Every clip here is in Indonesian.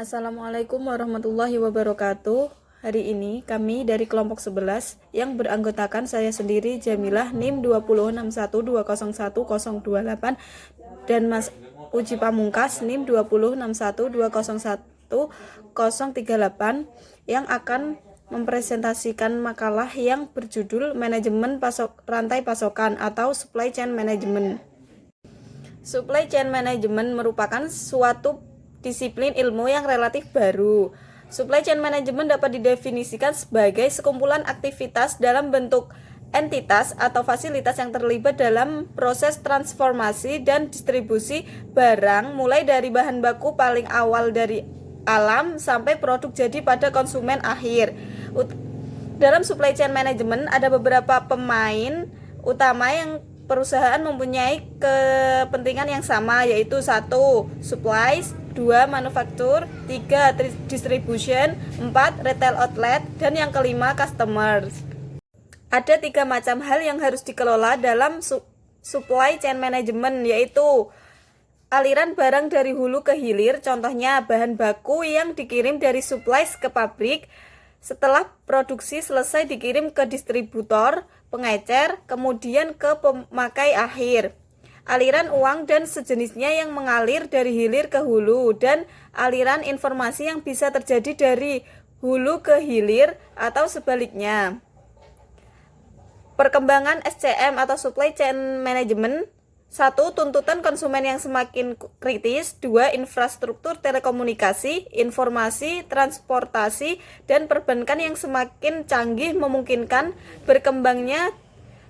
Assalamualaikum warahmatullahi wabarakatuh. Hari ini kami dari kelompok 11 yang beranggotakan saya sendiri Jamilah NIM 20612011028 dan Mas Uji Pamungkas NIM 20612011038 yang akan mempresentasikan makalah yang berjudul Manajemen Rantai Pasokan atau Supply Chain Management. Supply Chain Management merupakan suatu disiplin ilmu yang relatif baru. Supply chain management dapat didefinisikan sebagai sekumpulan aktivitas dalam bentuk entitas atau fasilitas yang terlibat dalam proses transformasi dan distribusi barang mulai dari bahan baku paling awal dari alam sampai produk jadi pada konsumen akhir. Dalam supply chain management ada beberapa pemain utama yang perusahaan mempunyai kepentingan yang sama, yaitu 1. Supplies, 2. Manufaktur, 3. Distribution, 4. Retail outlet, dan yang kelima customers. Ada 3 macam hal yang harus dikelola dalam supply chain management, yaitu aliran barang dari hulu ke hilir, contohnya bahan baku yang dikirim dari supplies ke pabrik, setelah produksi selesai dikirim ke distributor, pengecer, kemudian ke pemakai akhir. Aliran uang dan sejenisnya yang mengalir dari hilir ke hulu, dan aliran informasi yang bisa terjadi dari hulu ke hilir atau sebaliknya. Perkembangan SCM atau Supply Chain Management. 1. Tuntutan konsumen yang semakin kritis. 2. Infrastruktur telekomunikasi, informasi, transportasi, dan perbankan yang semakin canggih memungkinkan berkembangnya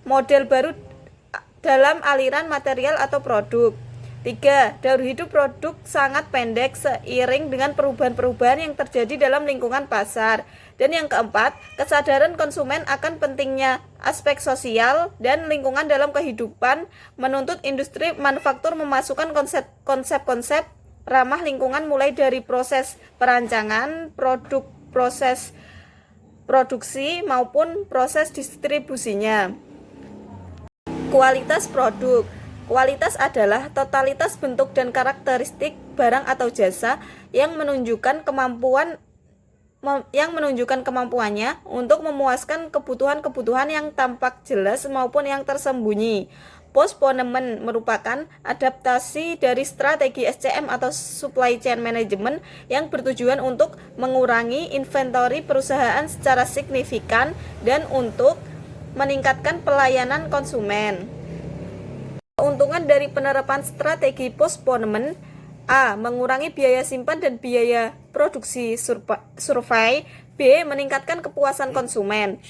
model baru dalam aliran material atau produk. 3. Daur hidup produk sangat pendek seiring dengan perubahan-perubahan yang terjadi dalam lingkungan pasar. Dan yang keempat, kesadaran konsumen akan pentingnya aspek sosial dan lingkungan dalam kehidupan menuntut industri manufaktur memasukkan konsep-konsep ramah lingkungan mulai dari proses perancangan, proses produksi maupun proses distribusinya. Kualitas produk. Kualitas adalah totalitas bentuk dan karakteristik barang atau jasa yang menunjukkan kemampuannya untuk memuaskan kebutuhan-kebutuhan yang tampak jelas maupun yang tersembunyi. Postponement merupakan adaptasi dari strategi SCM atau Supply Chain Management yang bertujuan untuk mengurangi inventory perusahaan secara signifikan dan untuk meningkatkan pelayanan konsumen. Keuntungan dari penerapan strategi postponement: A. Mengurangi biaya simpan dan biaya produksi survei. B. Meningkatkan kepuasan konsumen.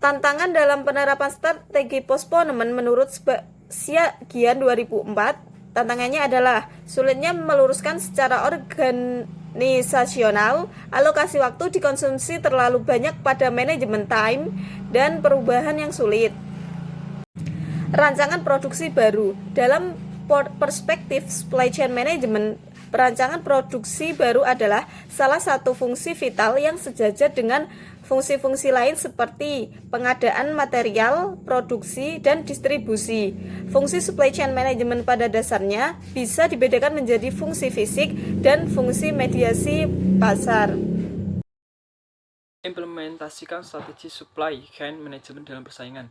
Tantangan dalam penerapan strategi postponement menurut Syagian 2004, tantangannya adalah sulitnya meluruskan secara organisasional, alokasi waktu dikonsumsi terlalu banyak pada manajemen time, dan perubahan yang sulit. Rancangan produksi baru. Dalam perspektif supply chain management, perancangan produksi baru adalah salah satu fungsi vital yang sejajar dengan fungsi-fungsi lain seperti pengadaan material, produksi, dan distribusi. Fungsi supply chain management pada dasarnya bisa dibedakan menjadi fungsi fisik dan fungsi mediasi pasar. Implementasikan strategi supply chain management dalam persaingan.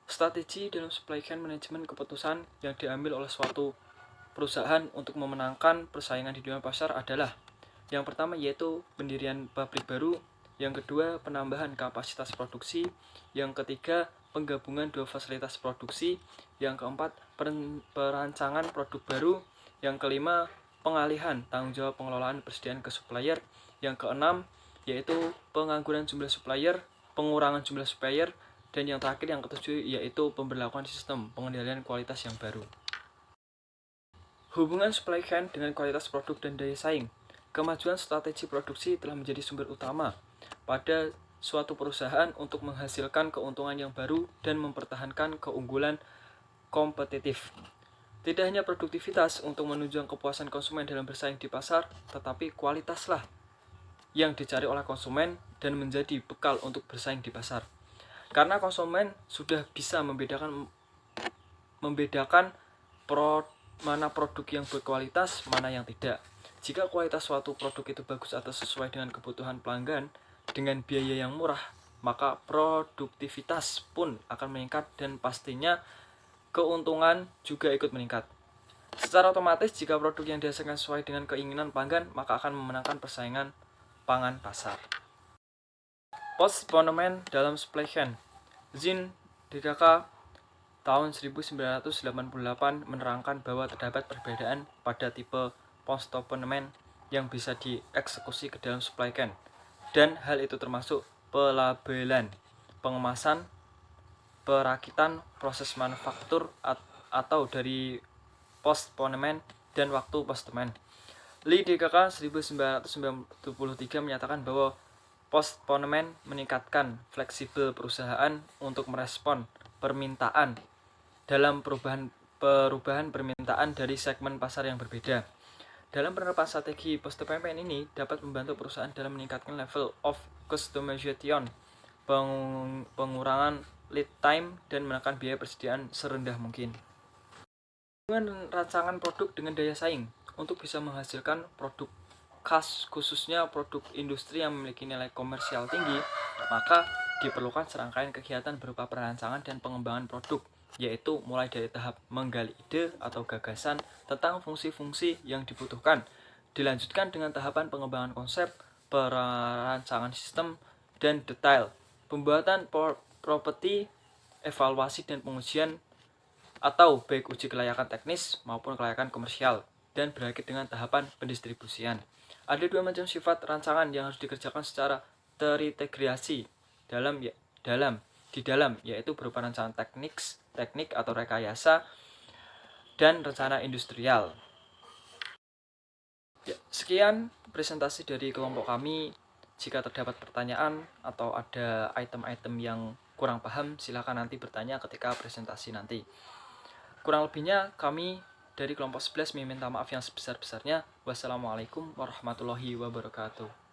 Strategi dalam supply chain management keputusan yang diambil oleh suatu perusahaan untuk memenangkan persaingan di dunia pasar adalah: yang pertama yaitu pendirian pabrik baru, yang kedua penambahan kapasitas produksi, yang ketiga penggabungan dua fasilitas produksi, yang keempat perancangan produk baru, yang kelima pengalihan tanggung jawab pengelolaan persediaan ke supplier, yang keenam yaitu pengangguran jumlah supplier, pengurangan jumlah supplier, dan yang terakhir yang ketujuh yaitu pemberlakuan sistem pengendalian kualitas yang baru. Hubungan supply chain dengan kualitas produk dan daya saing. Kemajuan strategi produksi telah menjadi sumber utama pada suatu perusahaan untuk menghasilkan keuntungan yang baru dan mempertahankan keunggulan kompetitif. Tidak hanya produktivitas untuk menunjang kepuasan konsumen dalam bersaing di pasar, tetapi kualitaslah yang dicari oleh konsumen dan menjadi bekal untuk bersaing di pasar. Karena konsumen sudah bisa membedakan mana produk yang berkualitas, mana yang tidak. Jika kualitas suatu produk itu bagus atau sesuai dengan kebutuhan pelanggan dengan biaya yang murah, maka produktivitas pun akan meningkat dan pastinya keuntungan juga ikut meningkat. Secara otomatis, jika produk yang dihasilkan sesuai dengan keinginan pelanggan, maka akan memenangkan persaingan pangan pasar. Postponement dalam supply chain. Zin DKK tahun 1988 menerangkan bahwa terdapat perbedaan pada tipe postponement yang bisa dieksekusi ke dalam supply chain, dan hal itu termasuk pelabelan, pengemasan, perakitan, proses manufaktur atau dari postponement dan waktu postponement. Lee DKK 1993 menyatakan bahwa postponement meningkatkan fleksibel perusahaan untuk merespon permintaan dalam perubahan permintaan dari segmen pasar yang berbeda. Dalam penerapan strategi postponement ini dapat membantu perusahaan dalam meningkatkan level of customization, pengurangan lead time, dan menekan biaya persediaan serendah mungkin. Dengan rancangan produk dengan daya saing untuk bisa menghasilkan produk khas, khususnya produk industri yang memiliki nilai komersial tinggi, maka diperlukan serangkaian kegiatan berupa perancangan dan pengembangan produk, yaitu mulai dari tahap menggali ide atau gagasan tentang fungsi-fungsi yang dibutuhkan, dilanjutkan dengan tahapan pengembangan konsep, perancangan sistem, dan detail, pembuatan properti, evaluasi dan pengujian atau baik uji kelayakan teknis maupun kelayakan komersial, dan berakhir dengan tahapan pendistribusian. Ada dua macam sifat rancangan yang harus dikerjakan secara terintegrasi di dalam, yaitu berupa rancangan teknik atau rekayasa, dan rencana industrial. Ya, sekian presentasi dari kelompok kami. Jika terdapat pertanyaan atau ada item-item yang kurang paham, silakan nanti bertanya ketika presentasi nanti. Kurang lebihnya kami dari kelompok 11 meminta maaf yang sebesar-besarnya. Wassalamualaikum warahmatullahi wabarakatuh.